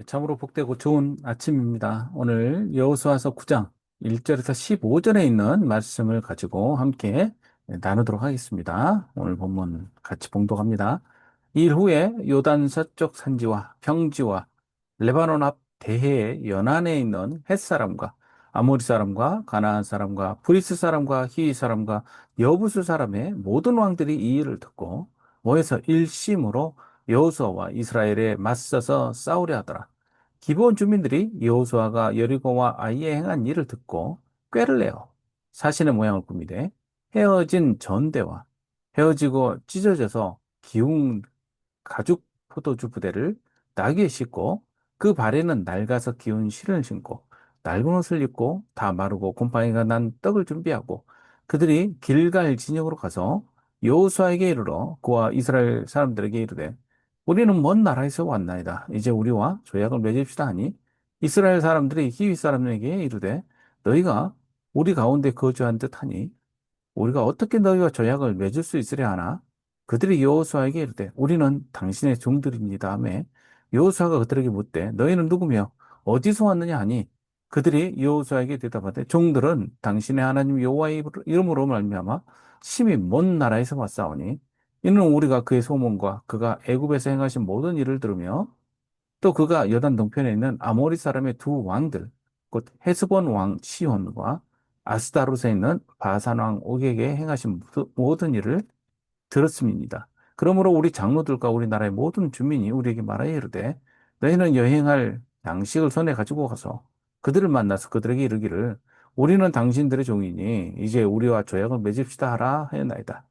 참으로 복되고 좋은 아침입니다. 오늘 여호수아서 9장 1절에서 15절에 있는 말씀을 가지고 함께 나누도록 하겠습니다. 오늘 본문 같이 봉독합니다. 일 후에 요단 서쪽 산지와 평지와 레바논 앞 대해 연안에 있는 헷 사람과 아모리 사람과 가나안 사람과 브리스 사람과 히위 사람과 여부수 사람의 모든 왕들이 이 일을 듣고 모여서 일심으로 여호수아와 이스라엘에 맞서서 싸우려 하더라. 기브온 주민들이 여호수아가 여리고와 아이에 행한 일을 듣고 꾀를 내어 사신의 모양을 꾸미되 헤어진 전대와 헤어지고 찢어져서 기운 가죽 포도주 부대를 나귀에 싣고 그 발에는 낡아서 기운 실을 신고 낡은 옷을 입고 다 마르고 곰팡이가 난 떡을 준비하고 그들이 길갈 진영으로 가서 여호수아에게 이르러 그와 이스라엘 사람들에게 이르되 우리는 먼 나라에서 왔나이다. 이제 우리와 조약을 맺읍시다 하니 이스라엘 사람들이 히위 사람에게 이르되 너희가 우리 가운데 거주한 듯하니 우리가 어떻게 너희와 조약을 맺을 수 있으려 하나? 그들이 여호수아에게 이르되 우리는 당신의 종들입니다 하매 여호수아가 그들에게 묻되 너희는 누구며 어디서 왔느냐 하니 그들이 여호수아에게 대답하되 종들은 당신의 하나님 여호와의 이름으로 말미암아 심히 먼 나라에서 왔사오니 이는 우리가 그의 소문과 그가 애굽에서 행하신 모든 일을 들으며 또 그가 여단 동편에 있는 아모리 사람의 두 왕들, 곧 헤스본 왕 시혼과 아스다롯에 있는 바산 왕 옥에게 행하신 모든 일을 들었음입니다. 그러므로 우리 장로들과 우리나라의 모든 주민이 우리에게 말하여 이르되 너희는 여행할 양식을 손에 가지고 가서 그들을 만나서 그들에게 이르기를 우리는 당신들의 종이니 이제 우리와 조약을 맺읍시다 하라 하였나이다.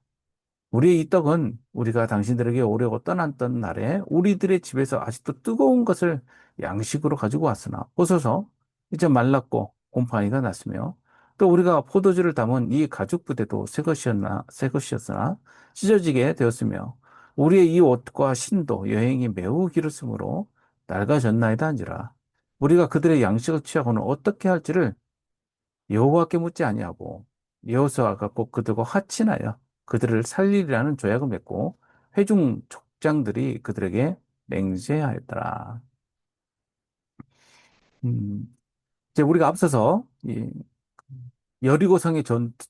우리의 이 떡은 우리가 당신들에게 오려고 떠났던 날에 우리들의 집에서 아직도 뜨거운 것을 양식으로 가지고 왔으나 보소서 이제 말랐고 곰팡이가 났으며 또 우리가 포도주를 담은 이 가죽 부대도 새 것이었으나 찢어지게 되었으며 우리의 이 옷과 신도 여행이 매우 길었으므로 낡아졌나이다 한지라 우리가 그들의 양식을 취하고는 어떻게 할지를 여호와께 묻지 아니하고 여호수아가 꼭 그들과 화친하여 그들을 살리리라는 조약을 맺고 회중 족장들이 그들에게 맹세하였더라. 음, 이제 우리가 앞서서 이 여리고성의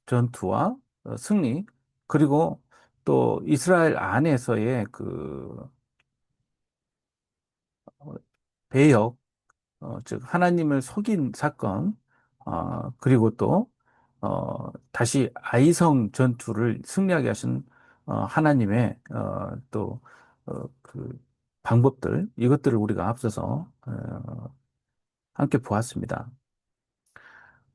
전투와 승리 그리고 또 이스라엘 안에서의 그 어, 배역 즉 하나님을 속인 사건, 그리고 또 다시 아이성 전투를 승리하게 하신 하나님의 그 방법들 이것들을 우리가 앞서서 함께 보았습니다.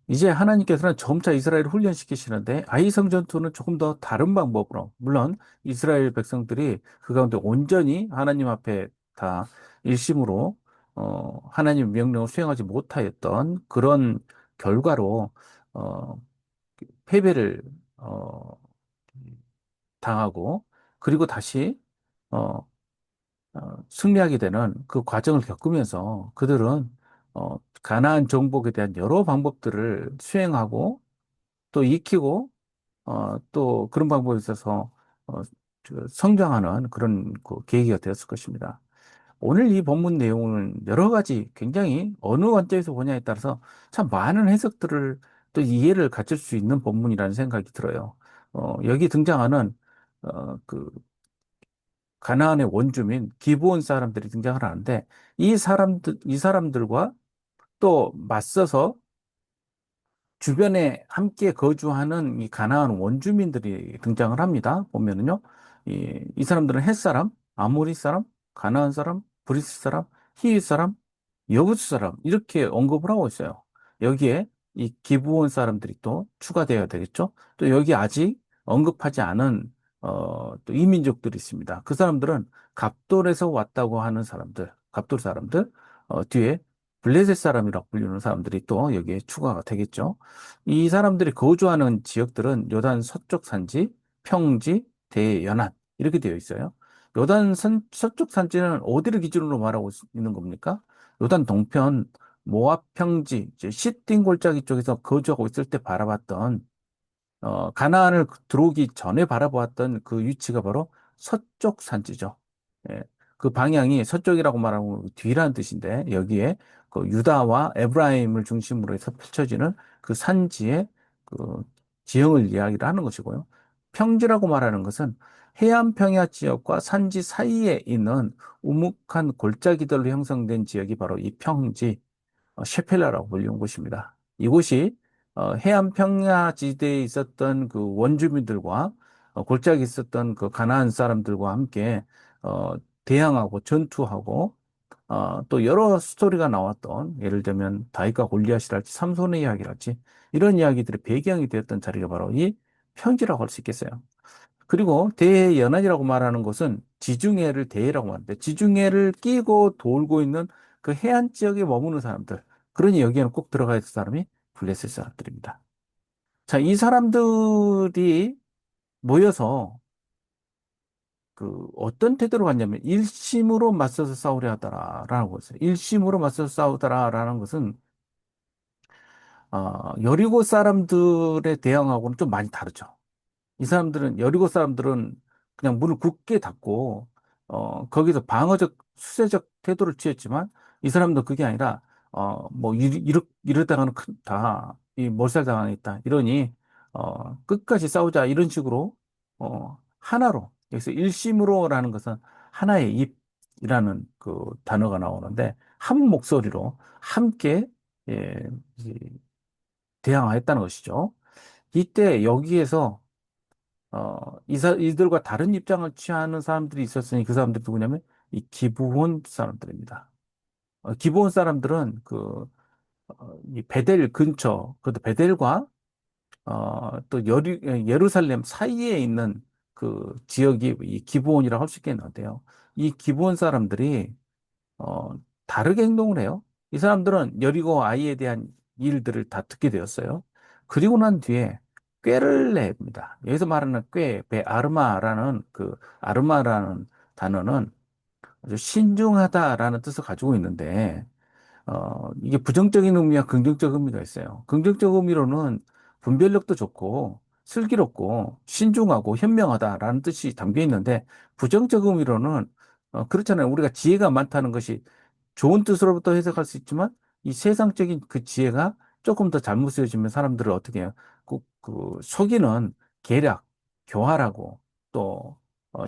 이제 하나님께서는 점차 이스라엘을 훈련시키시는데 아이성 전투는 조금 더 다른 방법으로 물론 이스라엘 백성들이 그 가운데 온전히 하나님 앞에 다 일심으로 하나님 명령을 수행하지 못하였던 그런 결과로 어, 패배를 어, 당하고 그리고 다시 어, 승리하게 되는 그 과정을 겪으면서 그들은 가나안 정복에 대한 여러 방법들을 수행하고 또 익히고 또 그런 방법에 있어서 어, 성장하는 그런 그 계기가 되었을 것입니다. 오늘 이 본문 내용은 여러 가지 굉장히 어느 관점에서 보냐에 따라서 참 많은 해석들을 또 이해를 갖출 수 있는 본문이라는 생각이 들어요. 여기 등장하는 그 가나안의 원주민 기브온 사람들이 등장을 하는데 이 사람들과 또 맞서서 주변에 함께 거주하는 이 가나안 원주민들이 등장을 합니다. 보면은요, 이 사람들은 헷 사람, 아모리 사람, 가나안 사람, 브리스 사람, 히윗 사람, 여부스 사람 이렇게 언급을 하고 있어요. 여기에 이 기브온 사람들이 또 추가되어야 되겠죠. 또 여기 아직 언급하지 않은 또 이민족들이 있습니다. 그 사람들은 갑돌에서 왔다고 하는 사람들, 갑돌 사람들 뒤에 블레셋 사람이라고 불리는 사람들이 또 여기에 추가가 되겠죠. 이 사람들이 거주하는 지역들은 요단 서쪽 산지, 평지, 대연안 이렇게 되어 있어요. 서쪽 산지는 어디를 기준으로 말하고 있는 겁니까? 요단 동편 모압 평지, 이제 시딘 골짜기 쪽에서 거주하고 있을 때 바라봤던 가나안을 들어오기 전에 바라보았던 그 위치가 바로 서쪽 산지죠. 예. 그 방향이 서쪽이라고 말하면 뒤라는 뜻인데 여기에 그 유다와 에브라임을 중심으로 해서 펼쳐지는 그 산지의 그 지형을 이야기를 하는 것이고요. 평지라고 말하는 것은 해안 평야 지역과 산지 사이에 있는 우묵한 골짜기들로 형성된 지역이 바로 이 평지, 셰펠라라고 불리는 곳입니다. 이곳이 해안 평야 지대에 있었던 그 원주민들과 골짜기 있었던 그 가나안 사람들과 함께 어, 대항하고 전투하고 또 여러 스토리가 나왔던 예를 들면 다윗과 골리앗이랄지 삼손의 이야기랄지 이런 이야기들의 배경이 되었던 자리가 바로 이 평지라고 할 수 있겠어요. 그리고 대연안이라고 말하는 것은 지중해를 대해라고 하는데 지중해를 끼고 돌고 있는 그 해안 지역에 머무는 사람들. 그러니 여기에는 꼭 들어가야 될 사람이 블레셋 사람들입니다. 자, 이 사람들이 모여서 그 어떤 태도로 갔냐면 일심으로 맞서서 싸우려 하더라라는 것이요 일심으로 맞서서 싸우더라라는 것은 여리고 사람들의 대항하고는 좀 많이 다르죠. 이 사람들은 여리고 사람들은 그냥 문을 굳게 닫고 거기서 방어적 수세적 태도를 취했지만 이 사람도 그게 아니라 뭐 이러다가는 다이 몰살당하겠다 이러니 끝까지 싸우자 이런 식으로 하나로 여기서 일심으로라는 것은 하나의 입이라는 그 단어가 나오는데 한 목소리로 함께 예, 이 대항하였다는 것이죠. 이때 여기에서 이들과 다른 입장을 취하는 사람들이 있었으니 그 사람들이 누구냐면 이 기브온 사람들입니다. 기브온 사람들은 이 베델 근처, 그것도 베델과 또 예루살렘 사이에 있는 그 지역이 이 기브온이라고 할 수 있겠는데요. 이 기브온 사람들이 어, 다르게 행동을 해요. 이 사람들은 여리고 아이에 대한 일들을 다 듣게 되었어요. 그리고 난 뒤에 꾀를 냅니다. 여기서 말하는 꾀, 아르마라는 그 아르마라는 단어는 아주 신중하다라는 뜻을 가지고 있는데 이게 부정적인 의미와 긍정적 의미가 있어요. 긍정적 의미로는 분별력도 좋고 슬기롭고 신중하고 현명하다라는 뜻이 담겨 있는데 부정적 의미로는 그렇잖아요. 우리가 지혜가 많다는 것이 좋은 뜻으로부터 해석할 수 있지만 이 세상적인 그 지혜가 조금 더 잘못 쓰여지면 사람들을 어떻게 해요? 속이는 계략, 교활하고 또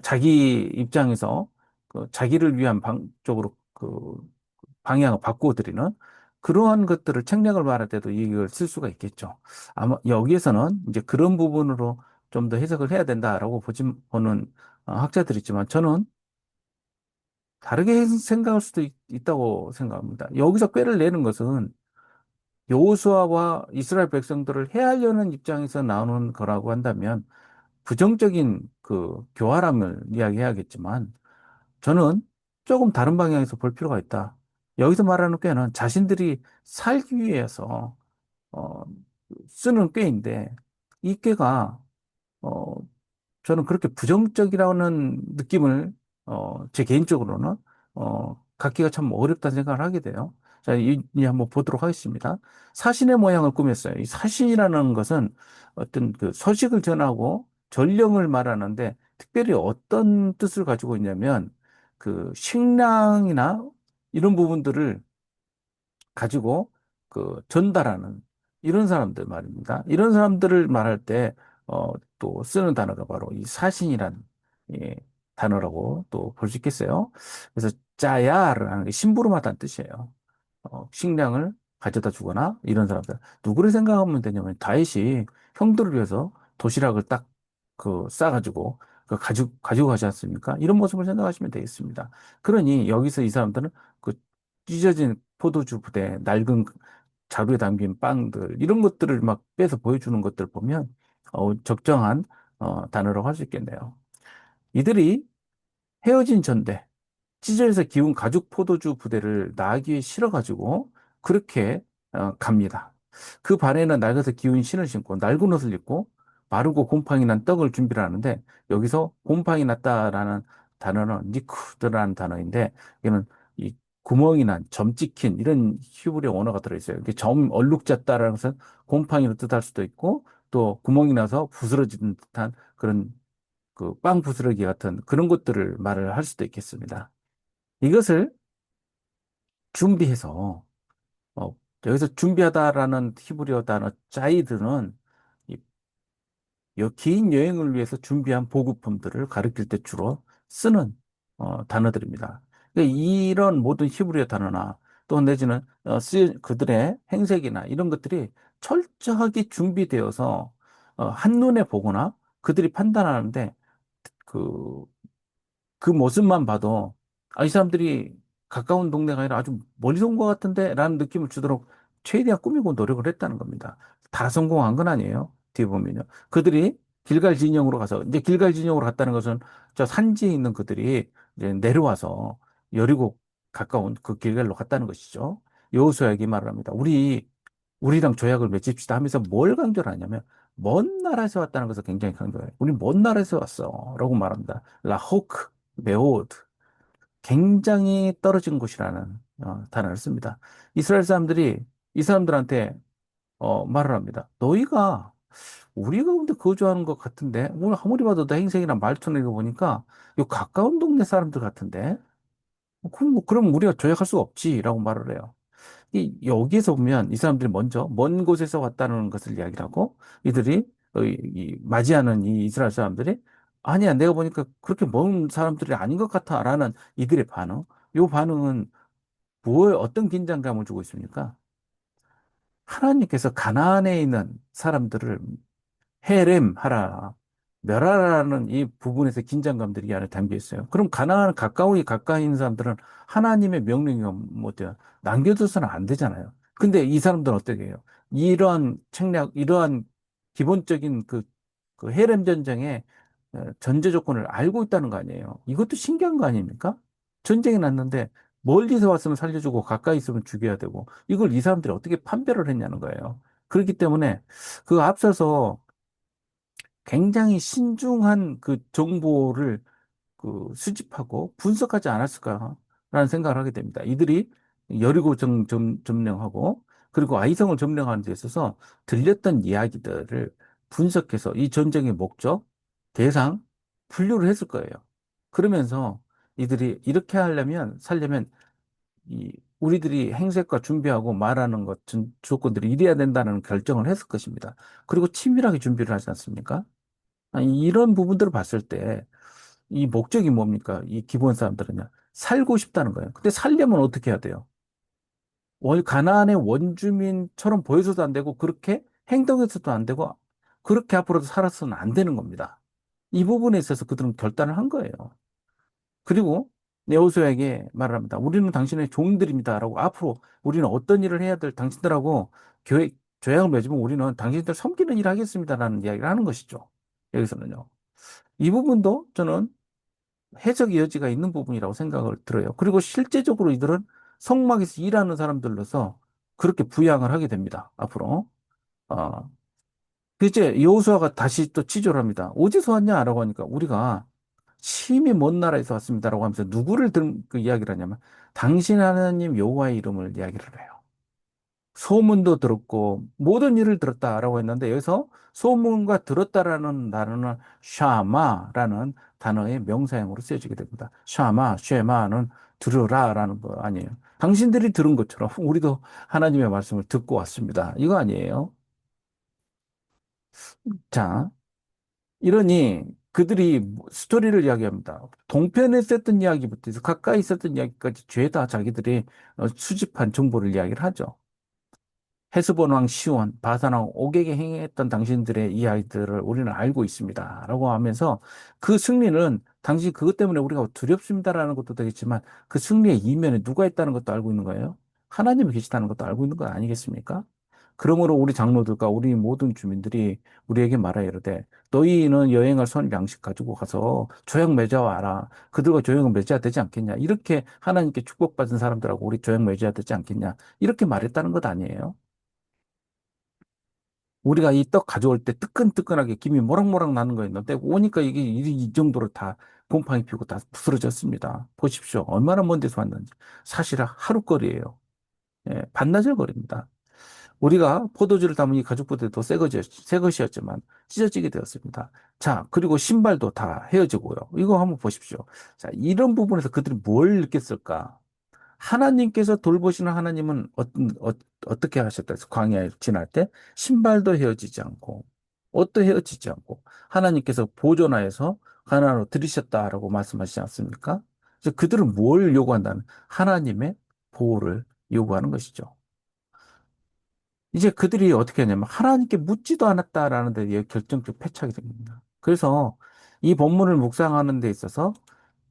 자기 입장에서 그 자기를 위한 쪽으로 그 방향을 바꾸어드리는 그러한 것들을 책략을 말할 때도 이걸 쓸 수가 있겠죠. 아마 여기에서는 이제 그런 부분으로 좀 더 해석을 해야 된다라고 보는 학자들이 있지만 저는 다르게 생각할 수도 있다고 생각합니다. 여기서 꾀를 내는 것은 여호수아와 이스라엘 백성들을 해하려는 입장에서 나오는 거라고 한다면 부정적인 그 교활함을 이야기해야겠지만 저는 조금 다른 방향에서 볼 필요가 있다. 여기서 말하는 꾀는 자신들이 살기 위해서 어, 쓰는 꾀인데 이 꾀가 어, 저는 그렇게 부정적이라는 느낌을 제 개인적으로는 갖기가 참 어렵다는 생각을 하게 돼요. 자, 이 한번 보도록 하겠습니다. 사신의 모양을 꾸몄어요. 이 사신이라는 것은 어떤 그 소식을 전하고 전령을 말하는데 특별히 어떤 뜻을 가지고 있냐면 그 식량이나 이런 부분들을 가지고 그 전달하는 이런 사람들 말입니다. 이런 사람들을 말할 때, 또 쓰는 단어가 바로 이 사신이란 예, 단어라고 또 볼 수 있겠어요. 그래서 짜야라는 게 심부름하다는 뜻이에요. 식량을 가져다 주거나 이런 사람들. 누구를 생각하면 되냐면 다윗이 형들을 위해서 도시락을 딱 그 싸가지고 가지고 가지 않습니까? 이런 모습을 생각하시면 되겠습니다. 그러니 여기서 이 사람들은 그 찢어진 포도주 부대, 낡은 자루에 담긴 빵들, 이런 것들을 막 빼서 보여주는 것들 보면, 적정한, 단어라고 할 수 있겠네요. 이들이 헤어진 전대, 찢어져서 기운 가죽 포도주 부대를 나귀에 실어가지고 그렇게 갑니다. 그 발에는 낡아서 기운 신을 신고 낡은 옷을 입고 마르고 곰팡이 난 떡을 준비를 하는데 여기서 곰팡이 났다라는 단어는 니쿠드라는 단어인데 이거는 이 구멍이 난, 점 찍힌 이런 히브리 언어가 들어있어요. 이게 점 얼룩졌다라는 것은 곰팡이로 뜻할 수도 있고 또 구멍이 나서 부스러진 듯한 그런 그 빵 부스러기 같은 그런 것들을 말을 할 수도 있겠습니다. 이것을 준비해서, 여기서 준비하다라는 히브리어 단어 짜이드는 긴 여행을 위해서 준비한 보급품들을 가리킬 때 주로 쓰는 단어들입니다. 그러니까 이런 모든 히브리어 단어나 또 내지는 그들의 행색이나 이런 것들이 철저하게 준비되어서 한눈에 보거나 그들이 판단하는데 그 그 모습만 봐도 이 사람들이 가까운 동네가 아니라 아주 멀리서 온 것 같은데 라는 느낌을 주도록 최대한 꾸미고 노력을 했다는 겁니다. 다 성공한 건 아니에요. 뒤에 보면요. 그들이 길갈 진영으로 가서 이제 길갈 진영으로 갔다는 것은 저 산지에 있는 그들이 이제 내려와서 여리고 가까운 그 길갈로 갔다는 것이죠. 여호수아에게 말을 합니다. 우리랑 조약을 맺읍시다 하면서 뭘 강조를 하냐면 먼 나라에서 왔다는 것을 굉장히 강조해요. 우리 먼 나라에서 왔어. 라고 말합니다. 라호크, 메오드. 굉장히 떨어진 곳이라는 단어를 씁니다. 이스라엘 사람들이 이 사람들한테 말을 합니다. 너희가 우리 가운데 거주하는 것 같은데, 오늘 아무리 봐도 내 행색이나 말투나 이거 보니까 요 가까운 동네 사람들 같은데, 그럼 우리가 조약할 수가 없지라고 말을 해요. 여기에서 보면 이 사람들이 먼저 먼 곳에서 왔다는 것을 이야기를 하고 이들이 맞이하는 이 이스라엘 사람들이 아니야, 내가 보니까 그렇게 먼 사람들이 아닌 것 같아라는 이들의 반응. 이 반응은 어떤 긴장감을 주고 있습니까? 하나님께서 가나안에 있는 사람들을 해렘하라, 멸하라는 이 부분에서 긴장감들이 이 안에 담겨 있어요. 그럼 가까이 있는 사람들은 하나님의 명령이 뭐 어때요? 남겨둬서는 안 되잖아요. 근데 이 사람들은 어떻게 해요? 이러한 기본적인 그 해렘 전쟁의 전제 조건을 알고 있다는 거 아니에요. 이것도 신기한 거 아닙니까? 전쟁이 났는데 멀리서 왔으면 살려주고 가까이 있으면 죽여야 되고 이걸 이 사람들이 어떻게 판별을 했냐는 거예요. 그렇기 때문에 그 앞서서 굉장히 신중한 그 정보를 수집하고 분석하지 않았을까라는 생각을 하게 됩니다. 이들이 여리고 점령하고 그리고 아이성을 점령하는 데 있어서 들렸던 이야기들을 분석해서 이 전쟁의 목적, 대상, 분류를 했을 거예요. 그러면서 이들이 이렇게 살려면 우리들이 행색과 준비하고 말하는 조건들이 이래야 된다는 결정을 했을 것입니다. 그리고 치밀하게 준비를 하지 않습니까? 아니, 이런 부분들을 봤을 때, 이 목적이 뭡니까? 이 기본 사람들은요. 살고 싶다는 거예요. 근데 살려면 어떻게 해야 돼요? 가나안의 원주민처럼 보여서도 안 되고, 그렇게 행동해서도 안 되고, 그렇게 앞으로도 살아서는 안 되는 겁니다. 이 부분에 있어서 그들은 결단을 한 거예요. 그리고 여호수아에게 말을 합니다. 우리는 당신의 종들입니다라고 앞으로 우리는 어떤 일을 해야 될 당신들하고 조약을 맺으면 우리는 당신들 섬기는 일을 하겠습니다라는 이야기를 하는 것이죠. 여기서는요. 이 부분도 저는 해석의 여지가 있는 부분이라고 생각을 들어요. 그리고 실제적으로 이들은 성막에서 일하는 사람들로서 그렇게 부양을 하게 됩니다. 앞으로. 어, 이제 여호수아가 다시 또 지조를 합니다. 어디서 왔냐라고 하니까 우리가 심히 먼 나라에서 왔습니다라고 하면서 누구를 그 이야기를 하냐면 당신 하나님 여호와의 이름을 이야기를 해요. 소문도 들었고 모든 일을 들었다라고 했는데 여기서 소문과 들었다라는 단어는 샤마라는 단어의 명사형으로 쓰여지게 됩니다. 쉐마는 들으라라는 거 아니에요. 당신들이 들은 것처럼 우리도 하나님의 말씀을 듣고 왔습니다. 이거 아니에요. 자, 이러니 그들이 스토리를 이야기합니다. 동편에 있었던 이야기부터 해서 가까이 있었던 이야기까지 죄다 자기들이 수집한 정보를 이야기를 하죠. 헤스본 왕 시온, 바산 왕 옥에게 행했던 당신들의 이야기들을 우리는 알고 있습니다. 라고 하면서 그 승리는 당신 그것 때문에 우리가 두렵습니다라는 것도 되겠지만 그 승리의 이면에 누가 있다는 것도 알고 있는 거예요. 하나님이 계시다는 것도 알고 있는 거 아니겠습니까? 그러므로 우리 장로들과 우리 모든 주민들이 우리에게 말하여 이르되 너희는 여행할 선 양식 가지고 가서 조약 맺어와라. 그들과 조약을 맺어야 되지 않겠냐. 이렇게 하나님께 축복받은 사람들하고 우리 조약 맺어야 되지 않겠냐. 이렇게 말했다는 것 아니에요. 우리가 이 떡 가져올 때 뜨끈뜨끈하게 김이 모락모락 나는 거였는데 오니까 이게 이 정도로 다 곰팡이 피고 다 부스러졌습니다. 보십시오. 얼마나 먼 데서 왔는지. 사실 하루 거리예요. 예, 반나절 거리입니다. 우리가 포도주를 담은 이 가죽 부대도 새 것이었지만 찢어지게 되었습니다. 자, 그리고 신발도 다 헤어지고요. 이거 한번 보십시오. 자, 이런 부분에서 그들이 뭘 느꼈을까? 하나님께서 돌보시는 하나님은 떻게 하셨다 해서 광야에 지날 때 신발도 헤어지지 않고 옷도 헤어지지 않고 하나님께서 보존하여서 가나안으로 들이셨다라고 말씀하시지 않습니까? 그래서 그들은 뭘 요구한다는 하나님의 보호를 요구하는 것이죠. 이제 그들이 어떻게 하냐면 하나님께 묻지도 않았다라는 데 결정적 패착이 됩니다. 그래서 이 본문을 묵상하는 데 있어서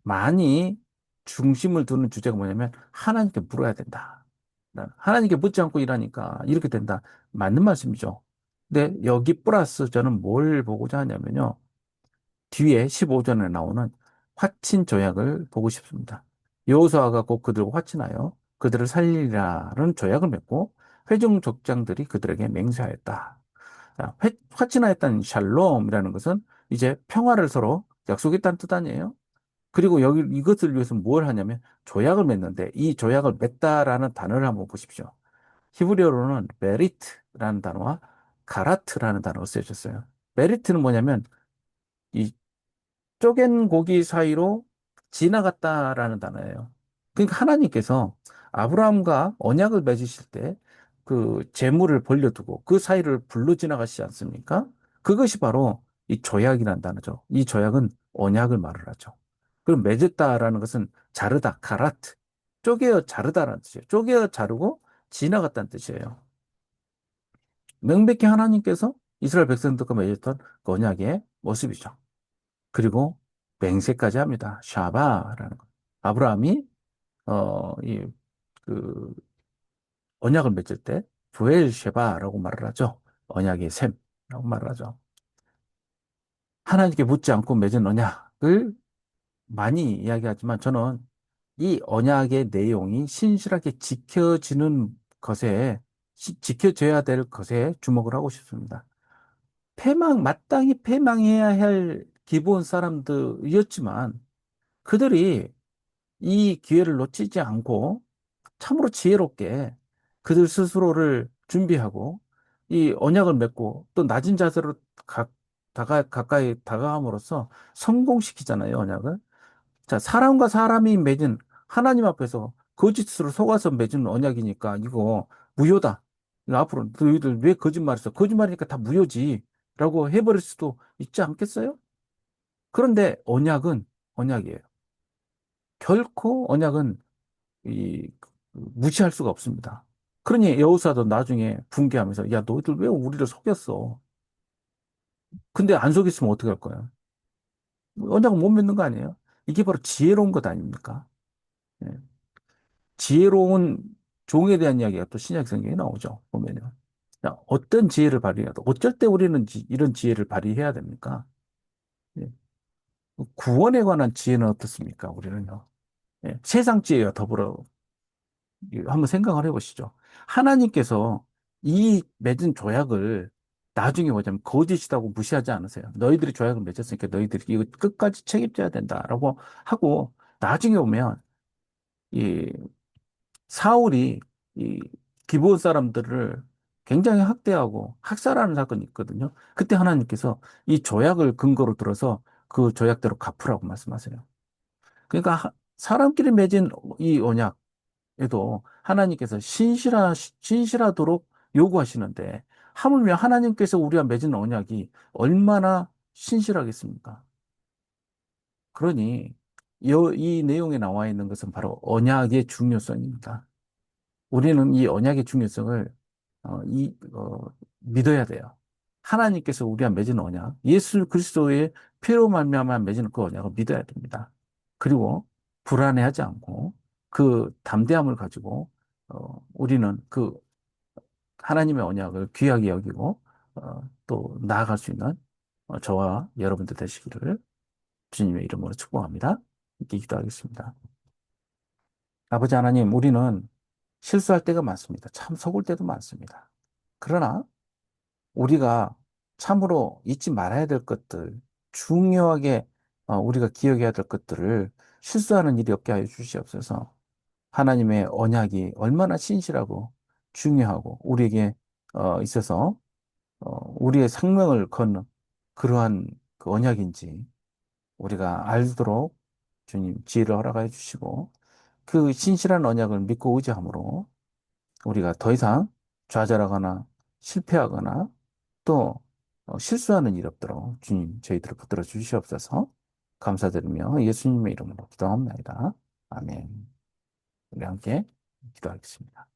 많이 중심을 두는 주제가 뭐냐면 하나님께 물어야 된다. 하나님께 묻지 않고 일하니까 이렇게 된다. 맞는 말씀이죠. 근데 여기 플러스 저는 뭘 보고자 하냐면요. 뒤에 15절에 나오는 화친 조약을 보고 싶습니다. 여호수아가 곧 그들과 화친하여 그들을 살리라는 조약을 맺고 회중 족장들이 그들에게 맹세하였다. 자, 화친하였다는 샬롬이라는 것은 이제 평화를 서로 약속했다는 뜻 아니에요? 그리고 여기 이것을 위해서 뭘 하냐면 조약을 맺는데 이 조약을 맺다라는 단어를 한번 보십시오. 히브리어로는 메리트라는 단어와 가라트라는 단어가 쓰여졌어요. 메리트는 뭐냐면 이 쪼갠 고기 사이로 지나갔다라는 단어예요. 그러니까 하나님께서 아브라함과 언약을 맺으실 때 그 재물을 벌려두고 그 사이를 불로 지나가시지 않습니까? 그것이 바로 이 조약이라는 단어죠. 이 조약은 언약을 말을 하죠. 그럼 맺었다라는 것은 자르다, 가라트, 쪼개어 자르다라는 뜻이에요. 쪼개어 자르고 지나갔다는 뜻이에요. 명백히 하나님께서 이스라엘 백성들과 맺었던 그 언약의 모습이죠. 그리고 맹세까지 합니다. 샤바라는 거. 아브라함이 이 그 언약을 맺을 때 부엘 쉐바라고 말을 하죠. 언약의 셈이라고 말을 하죠. 하나님께 묻지 않고 맺은 언약을 많이 이야기하지만 저는 이 언약의 내용이 신실하게 지켜지는 것에 지켜져야 될 것에 주목을 하고 싶습니다. 마땅히 패망해야 할 기본 사람들이었지만 그들이 이 기회를 놓치지 않고 참으로 지혜롭게 그들 스스로를 준비하고 이 언약을 맺고 또 낮은 자세로 가까이 다가감으로써 성공시키잖아요, 언약을. 자, 사람과 사람이 맺은 하나님 앞에서 거짓으로 속아서 맺은 언약이니까 이거 무효다. 이거 앞으로 너희들 왜 거짓말했어? 거짓말이니까 다 무효지. 라고 해버릴 수도 있지 않겠어요? 그런데 언약이에요. 결코 언약은 무시할 수가 없습니다. 그러니 여호사도 나중에 분개하면서 야 너희들 왜 우리를 속였어? 근데 안 속였으면 어떻게 할 거야? 언약을 못 맺는 거 아니에요? 이게 바로 지혜로운 것 아닙니까? 예. 지혜로운 종에 대한 이야기가 또 신약 성경에 나오죠. 보면요. 자, 어떤 지혜를 발휘해야 돼? 어쩔 때 우리는 이런 지혜를 발휘해야 됩니까? 예. 구원에 관한 지혜는 어떻습니까? 우리는요. 예. 세상 지혜와 더불어 한번 생각을 해보시죠. 하나님께서 이 맺은 조약을 나중에 뭐냐면 거짓이라고 무시하지 않으세요. 너희들이 조약을 맺었으니까 너희들이 이거 끝까지 책임져야 된다라고 하고 나중에 오면 이 사울이 이 기브온 사람들을 굉장히 학대하고 학살하는 사건이 있거든요. 그때 하나님께서 이 조약을 근거로 들어서 그 조약대로 갚으라고 말씀하세요. 그러니까 사람끼리 맺은 이 언약 에도 하나님께서 신실하도록 요구하시는데, 하물며 하나님께서 우리와 맺은 언약이 얼마나 신실하겠습니까? 그러니, 이 내용에 나와 있는 것은 바로 언약의 중요성입니다. 우리는 이 언약의 중요성을, 믿어야 돼요. 하나님께서 우리와 맺은 언약, 예수 그리스도의 피로 말미암아 맺은 그 언약을 믿어야 됩니다. 그리고 불안해하지 않고 그 담대함을 가지고 우리는 그 하나님의 언약을 귀하게 여기고 또 나아갈 수 있는 저와 여러분들 되시기를 주님의 이름으로 축복합니다. 이렇게 기도하겠습니다. 아버지 하나님, 우리는 실수할 때가 많습니다. 참 속을 때도 많습니다. 그러나 우리가 참으로 잊지 말아야 될 것들, 중요하게 우리가 기억해야 될 것들을 실수하는 일이 없게 하여 주시옵소서. 하나님의 언약이 얼마나 신실하고 중요하고 우리에게 있어서 우리의 생명을 건 그러한 그 언약인지 우리가 알도록 주님 지혜를 허락해 주시고 그 신실한 언약을 믿고 의지함으로 우리가 더 이상 좌절하거나 실패하거나 또 실수하는 일 없도록 주님 저희들을 붙들어 주시옵소서 감사드리며 예수님의 이름으로 기도합니다. 아멘. 우리 함께 기도하겠습니다.